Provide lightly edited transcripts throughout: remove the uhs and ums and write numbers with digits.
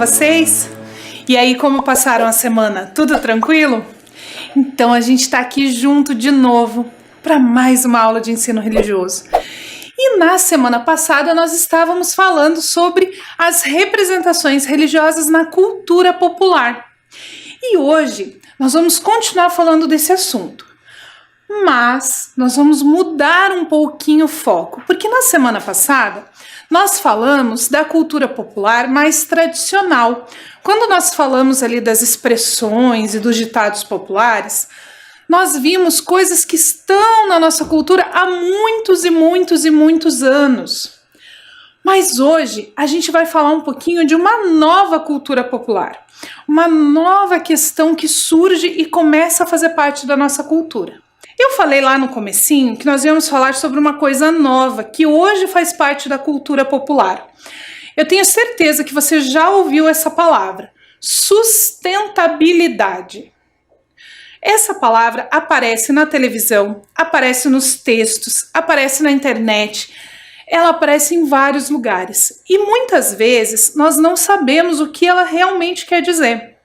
vocês? E aí, como passaram a semana? Tudo tranquilo? Então a gente está aqui junto de novo para mais uma aula de ensino religioso. E na semana passada nós estávamos falando sobre as representações religiosas na cultura popular. E hoje nós vamos continuar falando desse assunto. Mas nós vamos mudar um pouquinho o foco, porque na semana passada nós falamos da cultura popular mais tradicional. Quando nós falamos ali das expressões e dos ditados populares, nós vimos coisas que estão na nossa cultura há muitos e muitos e muitos anos. Mas hoje a gente vai falar um pouquinho de uma nova cultura popular, uma nova questão que surge e começa a fazer parte da nossa cultura. Eu falei lá no comecinho que nós íamos falar sobre uma coisa nova, que hoje faz parte da cultura popular. Eu tenho certeza que você já ouviu essa palavra, sustentabilidade. Essa palavra aparece na televisão, aparece nos textos, aparece na internet, ela aparece em vários lugares. E muitas vezes nós não sabemos o que ela realmente quer dizer.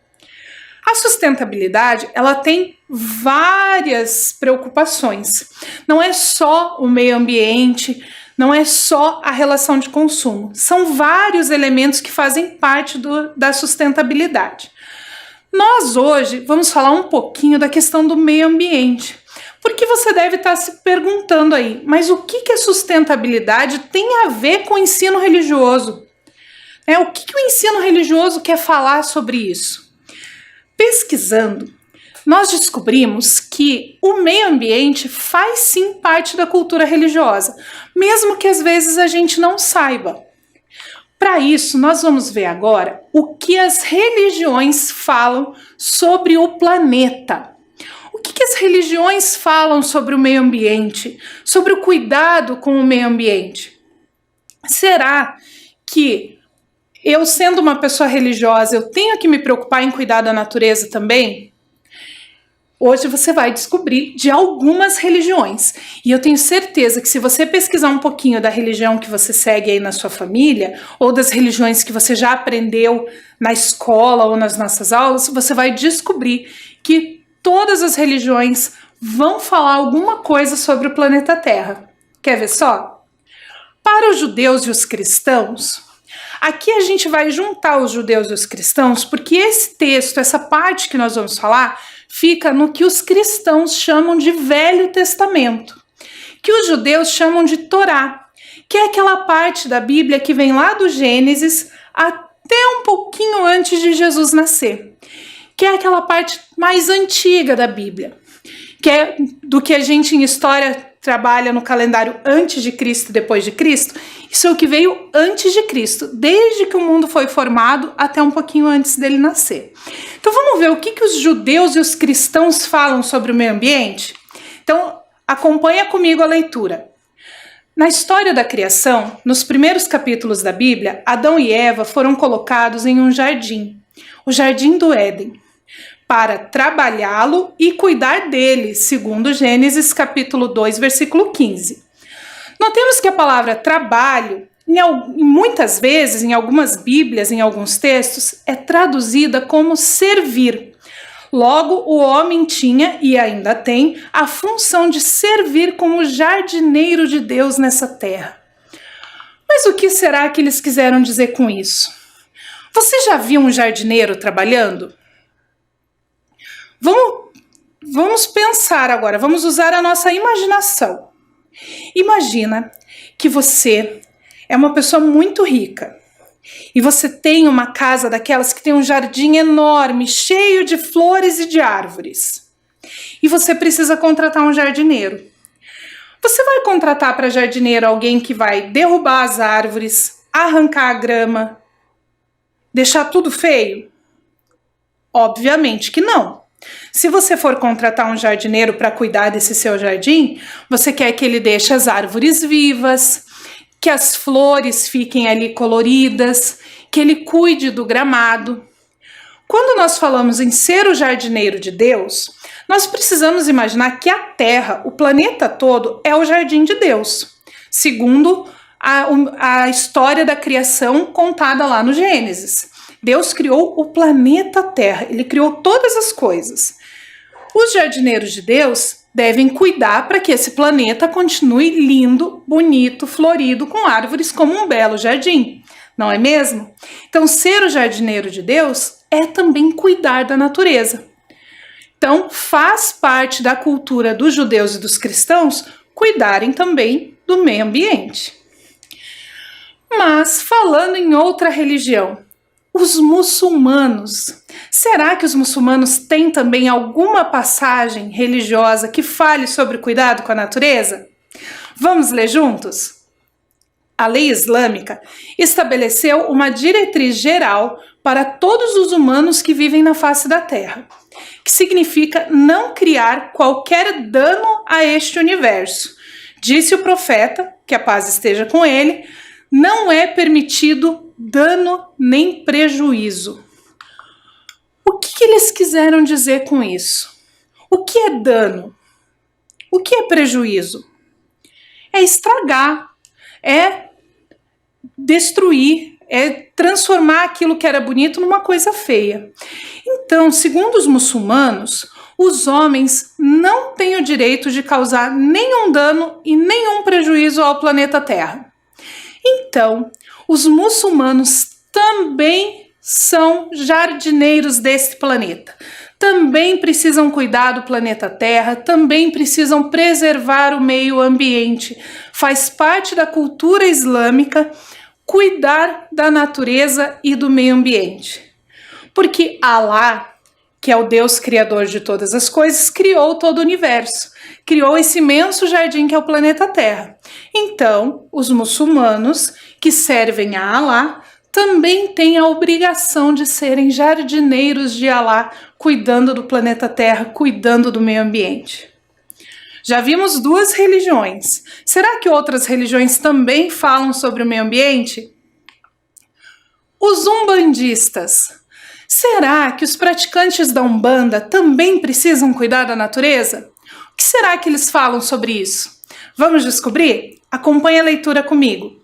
A sustentabilidade, ela tem várias preocupações. Não é só o meio ambiente, não é só a relação de consumo. São vários elementos que fazem parte da sustentabilidade. Nós hoje vamos falar um pouquinho da questão do meio ambiente. Porque você deve estar se perguntando aí, mas o que a sustentabilidade tem a ver com o ensino religioso? O que o ensino religioso quer falar sobre isso? Pesquisando, nós descobrimos que o meio ambiente faz sim parte da cultura religiosa, mesmo que às vezes a gente não saiba. Para isso, nós vamos ver agora o que as religiões falam sobre o planeta. O que as religiões falam sobre o meio ambiente, sobre o cuidado com o meio ambiente? Será que eu, sendo uma pessoa religiosa, eu tenho que me preocupar em cuidar da natureza também? Hoje você vai descobrir de algumas religiões. E eu tenho certeza que se você pesquisar um pouquinho da religião que você segue aí na sua família, ou das religiões que você já aprendeu na escola ou nas nossas aulas, você vai descobrir que todas as religiões vão falar alguma coisa sobre o planeta Terra. Quer ver só? Para os judeus e os cristãos, aqui a gente vai juntar os judeus e os cristãos, porque esse texto, essa parte que nós vamos falar, fica no que os cristãos chamam de Velho Testamento, que os judeus chamam de Torá, que é aquela parte da Bíblia que vem lá do Gênesis até um pouquinho antes de Jesus nascer, que é aquela parte mais antiga da Bíblia, que é do que a gente em história trabalha no calendário antes de Cristo e depois de Cristo. Isso é o que veio antes de Cristo, desde que o mundo foi formado até um pouquinho antes dele nascer. Então vamos ver o que os judeus e os cristãos falam sobre o meio ambiente? Então acompanha comigo a leitura. Na história da criação, nos primeiros capítulos da Bíblia, Adão e Eva foram colocados em um jardim, o Jardim do Éden, para trabalhá-lo e cuidar dele, segundo Gênesis capítulo 2, versículo 15. Notemos que a palavra trabalho, muitas vezes, em algumas bíblias, em alguns textos, é traduzida como servir. Logo, o homem tinha, e ainda tem, a função de servir como jardineiro de Deus nessa terra. Mas o que será que eles quiseram dizer com isso? Você já viu um jardineiro trabalhando? Vamos pensar agora, vamos usar a nossa imaginação. Imagina que você é uma pessoa muito rica e você tem uma casa daquelas que tem um jardim enorme, cheio de flores e de árvores. E você precisa contratar um jardineiro. Você vai contratar para jardineiro alguém que vai derrubar as árvores, arrancar a grama, deixar tudo feio? Obviamente que não. Se você for contratar um jardineiro para cuidar desse seu jardim, você quer que ele deixe as árvores vivas, que as flores fiquem ali coloridas, que ele cuide do gramado. Quando nós falamos em ser o jardineiro de Deus, nós precisamos imaginar que a Terra, o planeta todo, é o jardim de Deus, segundo a história da criação contada lá no Gênesis. Deus criou o planeta Terra, ele criou todas as coisas. Os jardineiros de Deus devem cuidar para que esse planeta continue lindo, bonito, florido, com árvores como um belo jardim, não é mesmo? Então, ser o jardineiro de Deus é também cuidar da natureza. Então, faz parte da cultura dos judeus e dos cristãos cuidarem também do meio ambiente. Mas, falando em outra religião, os muçulmanos. Será que os muçulmanos têm também alguma passagem religiosa que fale sobre cuidado com a natureza? Vamos ler juntos? A lei islâmica estabeleceu uma diretriz geral para todos os humanos que vivem na face da Terra, que significa não criar qualquer dano a este universo. Disse o profeta, que a paz esteja com ele, não é permitido dano nem prejuízo. O que eles quiseram dizer com isso? O que é dano? O que é prejuízo? É estragar, é destruir, é transformar aquilo que era bonito numa coisa feia. Então, segundo os muçulmanos, os homens não têm o direito de causar nenhum dano e nenhum prejuízo ao planeta Terra. Então, os muçulmanos também são jardineiros desse planeta. Também precisam cuidar do planeta Terra, também precisam preservar o meio ambiente. Faz parte da cultura islâmica cuidar da natureza e do meio ambiente. Porque Alá, que é o Deus criador de todas as coisas, criou todo o universo, criou esse imenso jardim que é o planeta Terra. Então, os muçulmanos que servem a Alá também têm a obrigação de serem jardineiros de Alá, cuidando do planeta Terra, cuidando do meio ambiente. Já vimos duas religiões. Será que outras religiões também falam sobre o meio ambiente? Os umbandistas. Será que os praticantes da Umbanda também precisam cuidar da natureza? O que será que eles falam sobre isso? Vamos descobrir? Acompanhe a leitura comigo.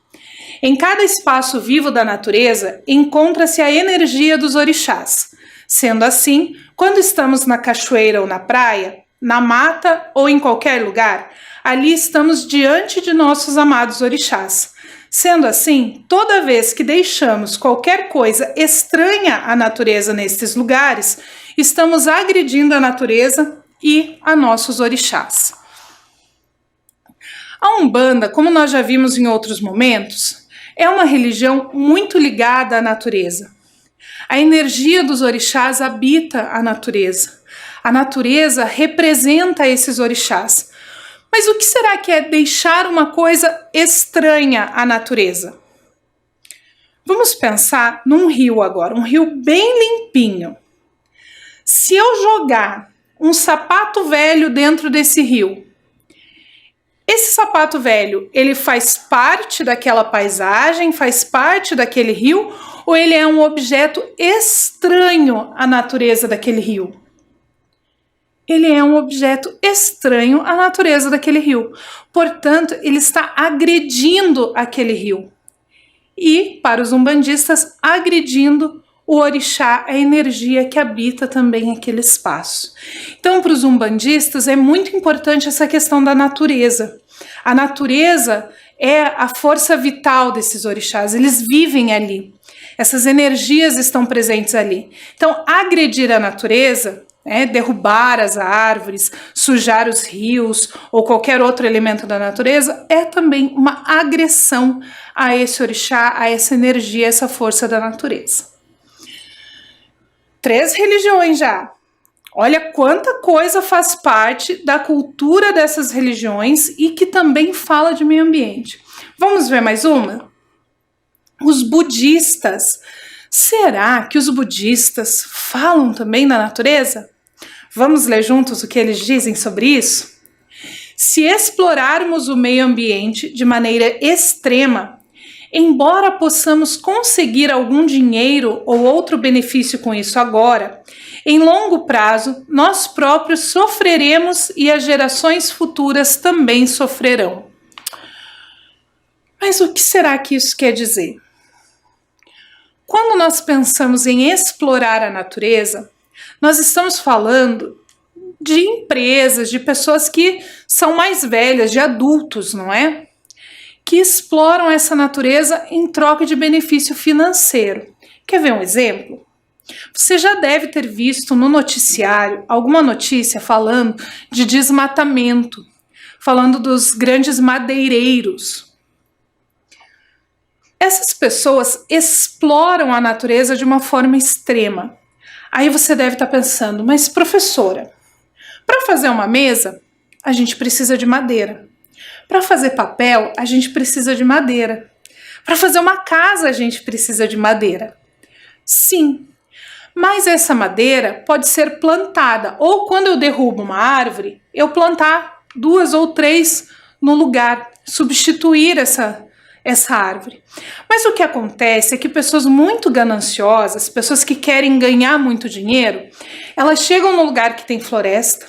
Em cada espaço vivo da natureza encontra-se a energia dos orixás. Sendo assim, quando estamos na cachoeira ou na praia, na mata ou em qualquer lugar, ali estamos diante de nossos amados orixás. Sendo assim, toda vez que deixamos qualquer coisa estranha à natureza nestes lugares, estamos agredindo a natureza e a nossos orixás. A Umbanda, como nós já vimos em outros momentos, é uma religião muito ligada à natureza. A energia dos orixás habita a natureza. A natureza representa esses orixás. Mas o que será que é deixar uma coisa estranha à natureza? Vamos pensar num rio agora, um rio bem limpinho. Se eu jogar um sapato velho dentro desse rio, esse sapato velho, ele faz parte daquela paisagem, faz parte daquele rio, ou ele é um objeto estranho à natureza daquele rio? Ele é um objeto estranho à natureza daquele rio. Portanto, ele está agredindo aquele rio. E, para os umbandistas, agredindo o orixá, a energia que habita também aquele espaço. Então, para os umbandistas, é muito importante essa questão da natureza. A natureza é a força vital desses orixás, eles vivem ali. Essas energias estão presentes ali. Então, agredir a natureza, derrubar as árvores, sujar os rios ou qualquer outro elemento da natureza, é também uma agressão a esse orixá, a essa energia, essa força da natureza. 3 religiões já. Olha quanta coisa faz parte da cultura dessas religiões e que também fala de meio ambiente. Vamos ver mais uma? Os budistas. Será que os budistas falam também da natureza? Vamos ler juntos o que eles dizem sobre isso? Se explorarmos o meio ambiente de maneira extrema, embora possamos conseguir algum dinheiro ou outro benefício com isso agora, em longo prazo, nós próprios sofreremos e as gerações futuras também sofrerão. Mas o que será que isso quer dizer? Quando nós pensamos em explorar a natureza, nós estamos falando de empresas, de pessoas que são mais velhas, de adultos, não é? Que exploram essa natureza em troca de benefício financeiro. Quer ver um exemplo? Você já deve ter visto no noticiário alguma notícia falando de desmatamento, falando dos grandes madeireiros. Essas pessoas exploram a natureza de uma forma extrema. Aí você deve estar pensando, mas professora, para fazer uma mesa, a gente precisa de madeira. Para fazer papel, a gente precisa de madeira. Para fazer uma casa, a gente precisa de madeira. Sim, mas essa madeira pode ser plantada, ou quando eu derrubo uma árvore, eu plantar 2 ou 3 no lugar, substituir essa árvore. Mas o que acontece é que pessoas muito gananciosas, pessoas que querem ganhar muito dinheiro, elas chegam no lugar que tem floresta,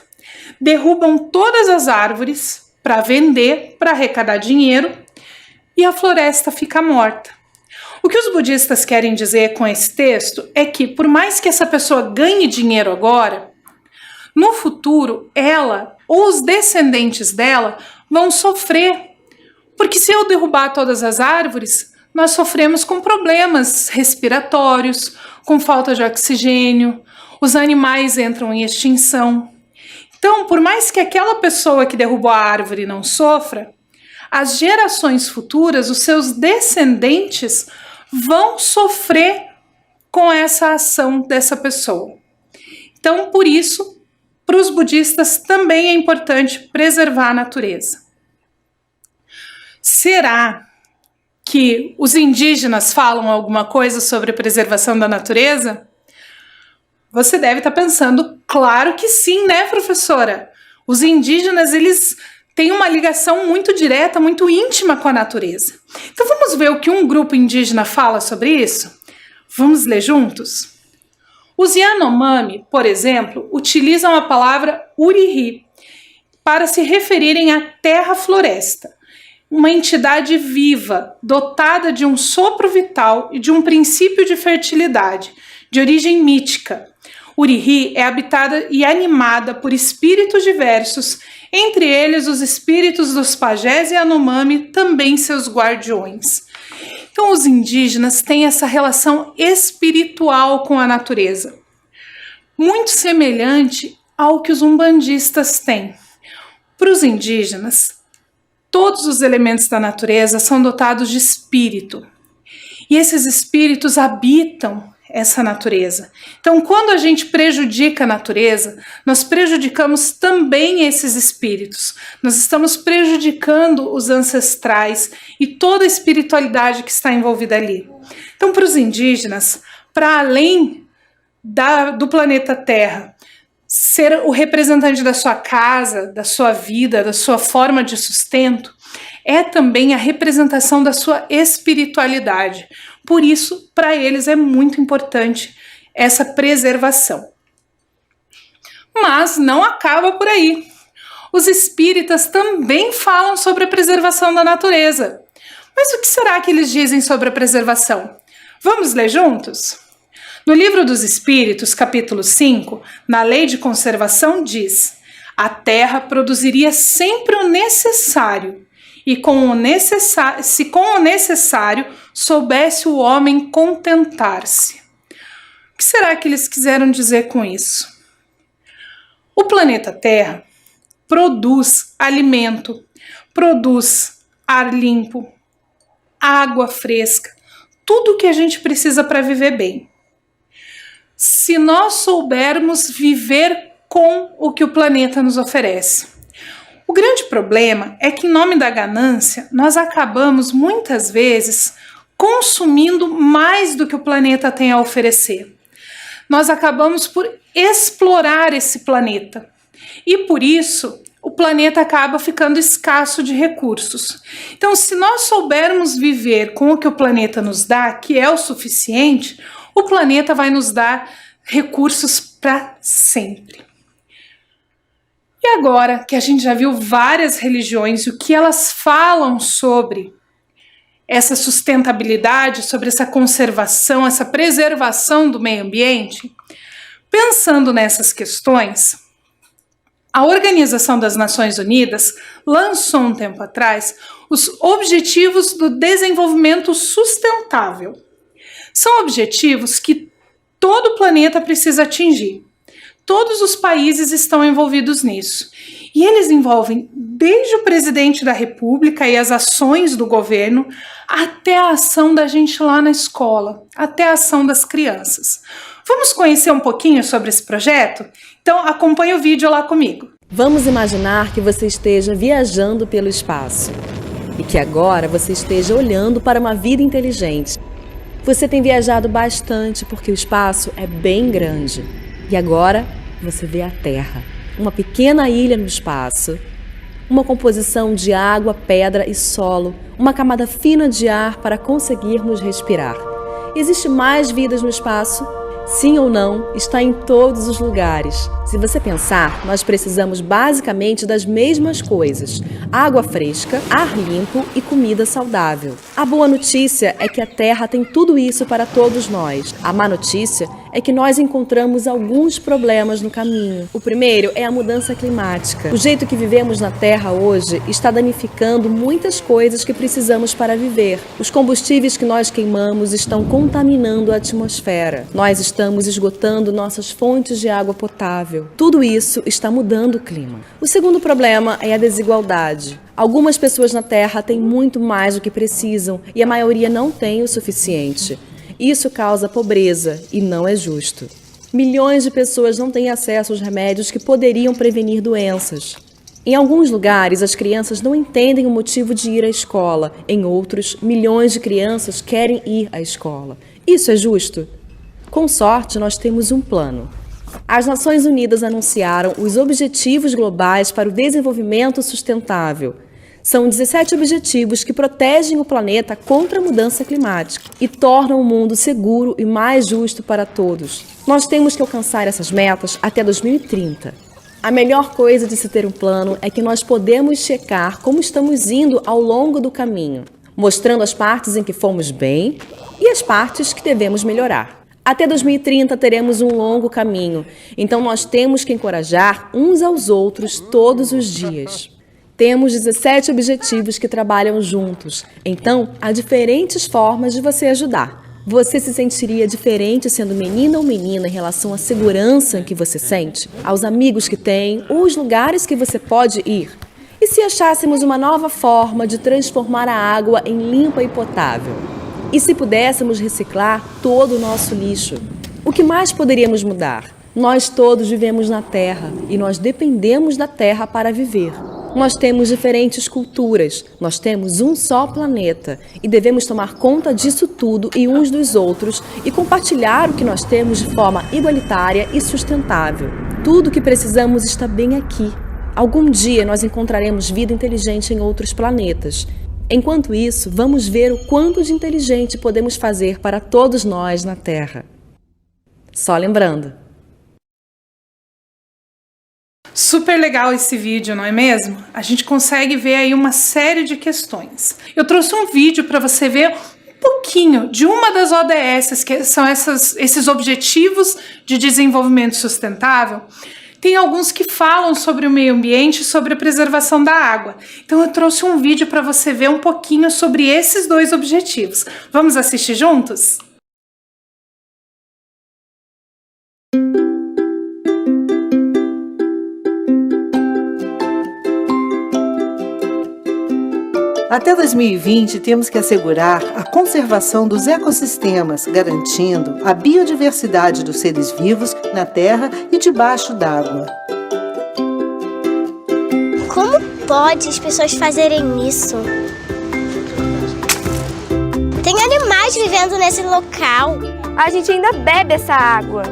derrubam todas as árvores para vender, para arrecadar dinheiro, e a floresta fica morta. O que os budistas querem dizer com esse texto é que, por mais que essa pessoa ganhe dinheiro agora, no futuro ela ou os descendentes dela vão sofrer. Porque se eu derrubar todas as árvores, nós sofremos com problemas respiratórios, com falta de oxigênio, os animais entram em extinção. Então, por mais que aquela pessoa que derrubou a árvore não sofra, as gerações futuras, os seus descendentes, vão sofrer com essa ação dessa pessoa. Então, por isso, para os budistas também é importante preservar a natureza. Será que os indígenas falam alguma coisa sobre a preservação da natureza? Você deve estar pensando, claro que sim, né, professora? Os indígenas, eles têm uma ligação muito direta, muito íntima com a natureza. Então vamos ver o que um grupo indígena fala sobre isso? Vamos ler juntos? Os Yanomami, por exemplo, utilizam a palavra uriri para se referirem à terra-floresta, uma entidade viva, dotada de um sopro vital e de um princípio de fertilidade, de origem mítica. Uriri é habitada e animada por espíritos diversos, entre eles os espíritos dos pajés e Yanomami, também seus guardiões. Então os indígenas têm essa relação espiritual com a natureza, muito semelhante ao que os umbandistas têm. Para os indígenas, todos os elementos da natureza são dotados de espírito, e esses espíritos habitam essa natureza. Então, quando a gente prejudica a natureza, nós prejudicamos também esses espíritos. Nós estamos prejudicando os ancestrais e toda a espiritualidade que está envolvida ali. Então, para os indígenas, para além do planeta Terra, ser o representante da sua casa, da sua vida, da sua forma de sustento, é também a representação da sua espiritualidade. Por isso, para eles é muito importante essa preservação. Mas não acaba por aí. Os espíritas também falam sobre a preservação da natureza. Mas o que será que eles dizem sobre a preservação? Vamos ler juntos? No Livro dos Espíritos, capítulo 5, na Lei de Conservação, diz: a terra produziria sempre o necessário, e se com o necessário soubesse o homem contentar-se. O que será que eles quiseram dizer com isso? O planeta Terra produz alimento, produz ar limpo, água fresca, tudo o que a gente precisa para viver bem. Se nós soubermos viver com o que o planeta nos oferece. O grande problema é que, em nome da ganância, nós acabamos muitas vezes consumindo mais do que o planeta tem a oferecer. Nós acabamos por explorar esse planeta e, por isso, o planeta acaba ficando escasso de recursos. Então, se nós soubermos viver com o que o planeta nos dá, que é o suficiente, o planeta vai nos dar recursos para sempre. E agora que a gente já viu várias religiões e o que elas falam sobre essa sustentabilidade, sobre essa conservação, essa preservação do meio ambiente, pensando nessas questões, a Organização das Nações Unidas lançou um tempo atrás os Objetivos do Desenvolvimento Sustentável. São objetivos que todo o planeta precisa atingir. Todos os países estão envolvidos nisso. E eles envolvem desde o presidente da República e as ações do governo, até a ação da gente lá na escola, até a ação das crianças. Vamos conhecer um pouquinho sobre esse projeto? Então acompanhe o vídeo lá comigo. Vamos imaginar que você esteja viajando pelo espaço e que agora você esteja olhando para uma vida inteligente. Você tem viajado bastante porque o espaço é bem grande. E agora você vê a Terra, uma pequena ilha no espaço, uma composição de água, pedra e solo, uma camada fina de ar para conseguirmos respirar. Existe mais vidas no espaço? Sim ou não, está em todos os lugares. Se você pensar, nós precisamos basicamente das mesmas coisas: água fresca, ar limpo e comida saudável. A boa notícia é que a Terra tem tudo isso para todos nós. A má notícia é que nós encontramos alguns problemas no caminho. O primeiro é a mudança climática. O jeito que vivemos na Terra hoje está danificando muitas coisas que precisamos para viver. Os combustíveis que nós queimamos estão contaminando a atmosfera. Nós estamos esgotando nossas fontes de água potável. Tudo isso está mudando o clima. O segundo problema é a desigualdade. Algumas pessoas na Terra têm muito mais do que precisam e a maioria não tem o suficiente. Isso causa pobreza e não é justo. Milhões de pessoas não têm acesso aos remédios que poderiam prevenir doenças. Em alguns lugares, as crianças não entendem o motivo de ir à escola. Em outros, milhões de crianças querem ir à escola. Isso é justo? Com sorte, nós temos um plano. As Nações Unidas anunciaram os Objetivos Globais para o Desenvolvimento Sustentável. São 17 objetivos que protegem o planeta contra a mudança climática e tornam o mundo seguro e mais justo para todos. Nós temos que alcançar essas metas até 2030. A melhor coisa de se ter um plano é que nós podemos checar como estamos indo ao longo do caminho, mostrando as partes em que fomos bem e as partes que devemos melhorar. Até 2030 teremos um longo caminho, então nós temos que encorajar uns aos outros todos os dias. Temos 17 objetivos que trabalham juntos, então há diferentes formas de você ajudar. Você se sentiria diferente sendo menina ou menina em relação à segurança que você sente, aos amigos que tem ou os lugares que você pode ir? E se achássemos uma nova forma de transformar a água em limpa e potável? E se pudéssemos reciclar todo o nosso lixo? O que mais poderíamos mudar? Nós todos vivemos na Terra e nós dependemos da Terra para viver. Nós temos diferentes culturas, nós temos um só planeta e devemos tomar conta disso tudo e uns dos outros e compartilhar o que nós temos de forma igualitária e sustentável. Tudo o que precisamos está bem aqui. Algum dia nós encontraremos vida inteligente em outros planetas. Enquanto isso, vamos ver o quanto de inteligente podemos fazer para todos nós na Terra. Só lembrando. Super legal esse vídeo, não é mesmo? A gente consegue ver aí uma série de questões. Eu trouxe um vídeo para você ver um pouquinho de uma das ODS, que são esses Objetivos de Desenvolvimento Sustentável. Tem alguns que falam sobre o meio ambiente e sobre a preservação da água. Então eu trouxe um vídeo para você ver um pouquinho sobre esses dois objetivos. Vamos assistir juntos? Até 2020, temos que assegurar a conservação dos ecossistemas, garantindo a biodiversidade dos seres vivos na terra e debaixo d'água. Como pode as pessoas fazerem isso? Tem animais vivendo nesse local. A gente ainda bebe essa água.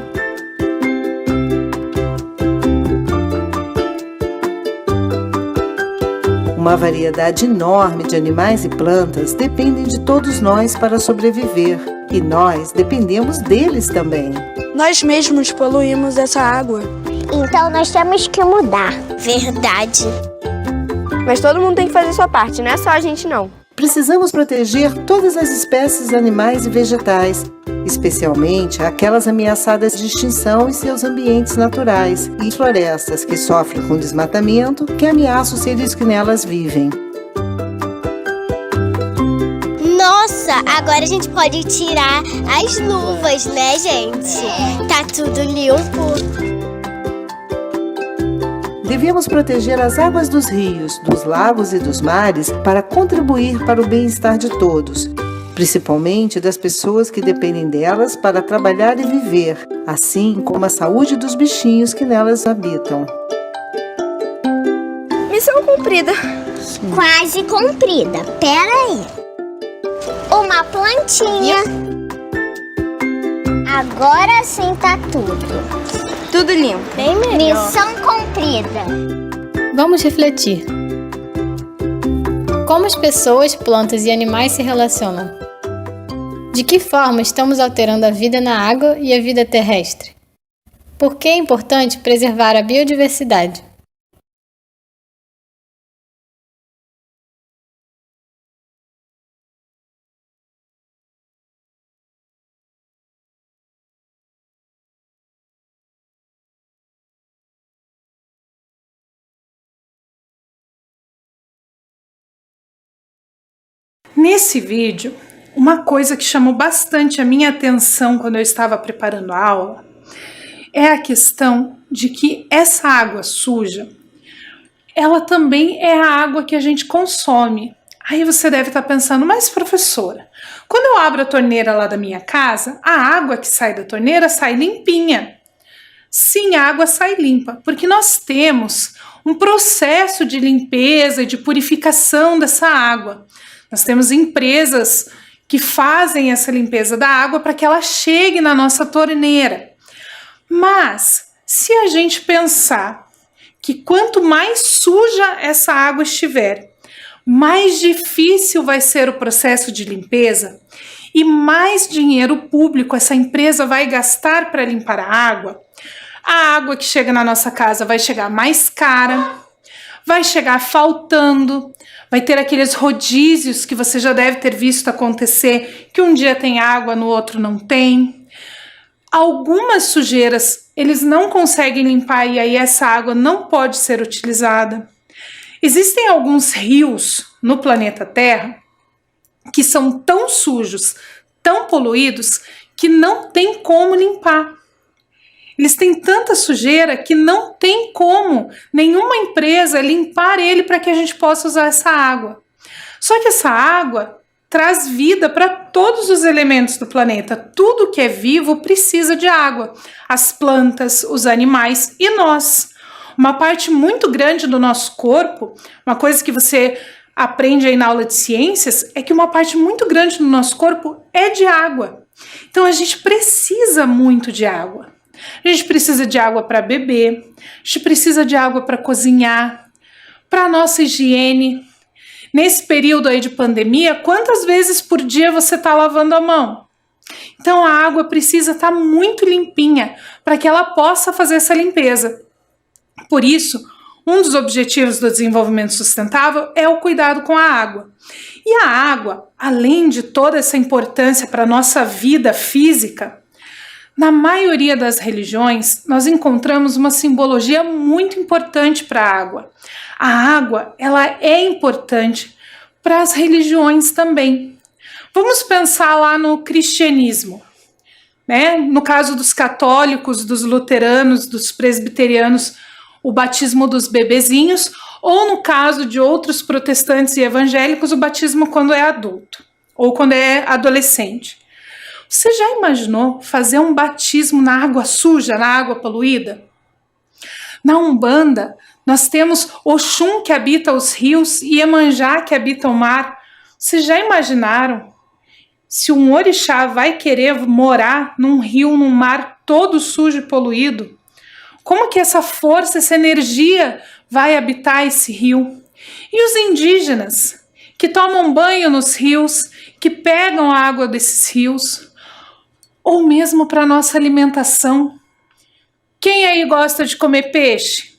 Uma variedade enorme de animais e plantas dependem de todos nós para sobreviver. E nós dependemos deles também. Nós mesmos poluímos essa água. Então nós temos que mudar. Verdade. Mas todo mundo tem que fazer sua parte, não é só a gente não. Precisamos proteger todas as espécies animais e vegetais, especialmente aquelas ameaçadas de extinção em seus ambientes naturais e florestas que sofrem com desmatamento que ameaça os seres que nelas vivem. Nossa, agora a gente pode tirar as luvas, né, gente? Tá tudo limpo. Devemos proteger as águas dos rios, dos lagos e dos mares para contribuir para o bem-estar de todos, principalmente das pessoas que dependem delas para trabalhar e viver, assim como a saúde dos bichinhos que nelas habitam. Missão cumprida. Quase comprida. Pera aí. Uma plantinha. Agora sim tá tudo. Tudo limpo. Bem melhor. Missão cumprida. Vamos refletir. Como as pessoas, plantas e animais se relacionam? De que forma estamos alterando a vida na água e a vida terrestre? Por que é importante preservar a biodiversidade? Nesse vídeo, uma coisa que chamou bastante a minha atenção quando eu estava preparando a aula é a questão de que essa água suja, ela também é a água que a gente consome. Aí você deve estar pensando, mas professora, quando eu abro a torneira lá da minha casa, a água que sai da torneira sai limpinha. Sim, a água sai limpa, porque nós temos um processo de limpeza e de purificação dessa água. Nós temos empresas que fazem essa limpeza da água para que ela chegue na nossa torneira. Mas, se a gente pensar que quanto mais suja essa água estiver, mais difícil vai ser o processo de limpeza e mais dinheiro público essa empresa vai gastar para limpar a água que chega na nossa casa vai chegar mais cara, vai chegar faltando, vai ter aqueles rodízios que você já deve ter visto acontecer, que um dia tem água, no outro não tem. Algumas sujeiras eles não conseguem limpar e aí essa água não pode ser utilizada. Existem alguns rios no planeta Terra que são tão sujos, tão poluídos, que não tem como limpar. Eles têm tanta sujeira que não tem como nenhuma empresa limpar ele para que a gente possa usar essa água. Só que essa água traz vida para todos os elementos do planeta. Tudo que é vivo precisa de água. As plantas, os animais e nós. Uma parte muito grande do nosso corpo, uma coisa que você aprende aí na aula de ciências, é que uma parte muito grande do nosso corpo é de água. Então a gente precisa muito de água. A gente precisa de água para beber, a gente precisa de água para cozinhar, para a nossa higiene. Nesse período aí de pandemia, quantas vezes por dia você está lavando a mão? Então a água precisa estar muito limpinha para que ela possa fazer essa limpeza. Por isso, um dos objetivos do desenvolvimento sustentável é o cuidado com a água. E a água, além de toda essa importância para a nossa vida física, na maioria das religiões, nós encontramos uma simbologia muito importante para a água. A água, ela é importante para as religiões também. Vamos pensar lá no cristianismo, né? No caso dos católicos, dos luteranos, dos presbiterianos, o batismo dos bebezinhos, ou no caso de outros protestantes e evangélicos, o batismo quando é adulto, ou quando é adolescente. Você já imaginou fazer um batismo na água suja, na água poluída? Na Umbanda, nós temos Oxum que habita os rios e Iemanjá que habita o mar. Vocês já imaginaram se um orixá vai querer morar num rio, num mar todo sujo e poluído? Como que essa força, essa energia vai habitar esse rio? E os indígenas que tomam banho nos rios, que pegam a água desses rios? Ou mesmo para nossa alimentação. Quem aí gosta de comer peixe?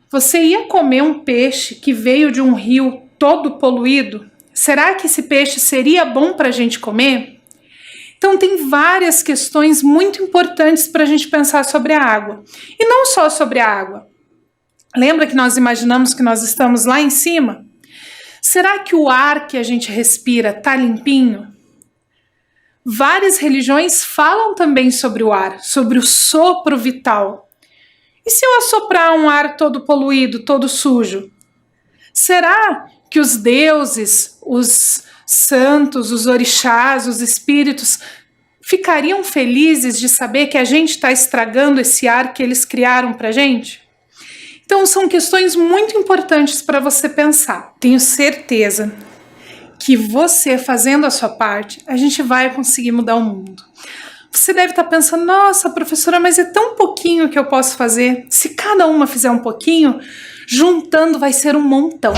Você ia comer um peixe que veio de um rio todo poluído? Será que esse peixe seria bom para a gente comer? Então tem várias questões muito importantes para a gente pensar sobre a água. E não só sobre a água. Lembra que nós imaginamos que nós estamos lá em cima? Será que o ar que a gente respira está limpinho? Várias religiões falam também sobre o ar, sobre o sopro vital. E se eu assoprar um ar todo poluído, todo sujo? Será que os deuses, os santos, os orixás, os espíritos ficariam felizes de saber que a gente está estragando esse ar que eles criaram para a gente? Então são questões muito importantes para você pensar. Tenho certeza que você fazendo a sua parte, a gente vai conseguir mudar o mundo. Você deve estar pensando, nossa, professora, mas é tão pouquinho que eu posso fazer. Se cada uma fizer um pouquinho, juntando vai ser um montão.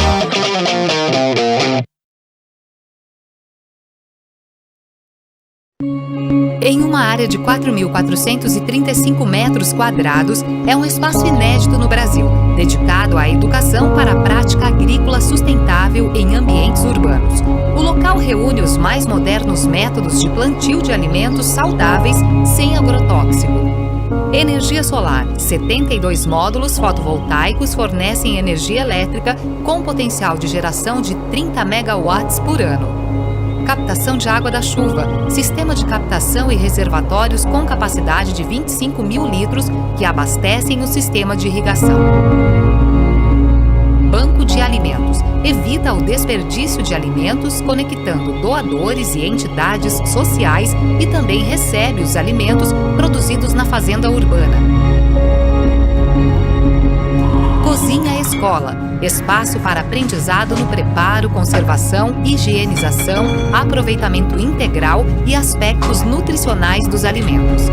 Em uma área de 4.435 metros quadrados, é um espaço inédito no Brasil, dedicado à educação para a prática agrícola sustentável em ambientes urbanos. O local reúne os mais modernos métodos de plantio de alimentos saudáveis sem agrotóxico. Energia solar. 72 módulos fotovoltaicos fornecem energia elétrica com potencial de geração de 30 megawatts por ano. Captação de água da chuva. Sistema de captação e reservatórios com capacidade de 25 mil litros que abastecem o sistema de irrigação. Banco de alimentos. Evita o desperdício de alimentos, conectando doadores e entidades sociais e também recebe os alimentos produzidos na fazenda urbana. Cozinha Escola. Espaço para aprendizado no preparo, conservação, higienização, aproveitamento integral e aspectos nutricionais dos alimentos.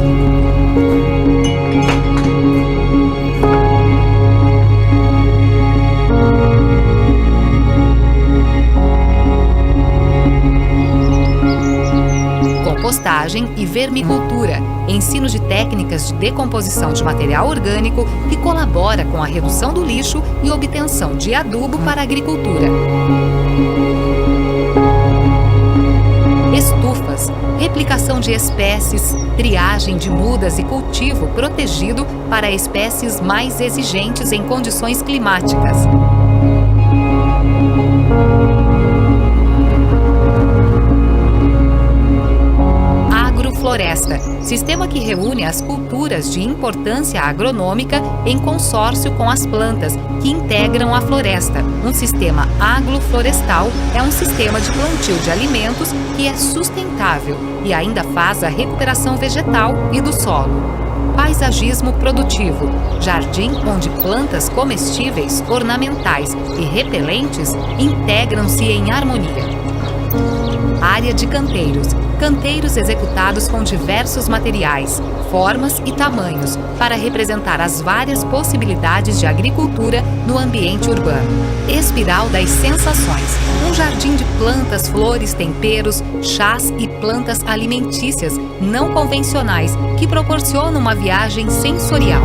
Compostagem e vermicultura, ensino de técnicas de decomposição de material orgânico que colabora com a redução do lixo e obtenção de adubo para a agricultura. Estufas, replicação de espécies, triagem de mudas e cultivo protegido para espécies mais exigentes em condições climáticas. Floresta, sistema que reúne as culturas de importância agronômica em consórcio com as plantas que integram a floresta. Um sistema agroflorestal é um sistema de plantio de alimentos que é sustentável e ainda faz a recuperação vegetal e do solo. Paisagismo produtivo, jardim onde plantas comestíveis, ornamentais e repelentes integram-se em harmonia. Área de canteiros. Canteiros executados com diversos materiais, formas e tamanhos para representar as várias possibilidades de agricultura no ambiente urbano. Espiral das sensações. Um jardim de plantas, flores, temperos, chás e plantas alimentícias não convencionais que proporcionam uma viagem sensorial.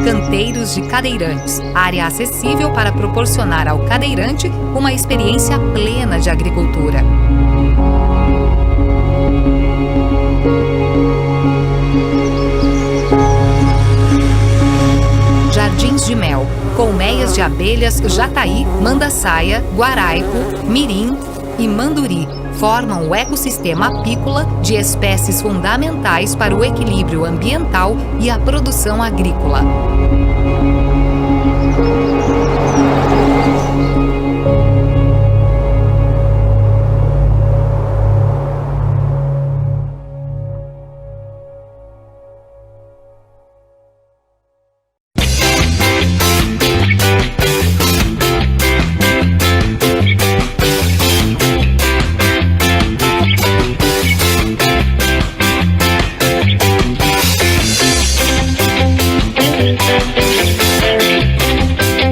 Canteiros de cadeirantes, área acessível para proporcionar ao cadeirante uma experiência plena de agricultura. Jardins de mel, colmeias de abelhas jataí, mandaçaia, guaraico, mirim e manduri, formam o ecossistema apícola de espécies fundamentais para o equilíbrio ambiental e a produção agrícola.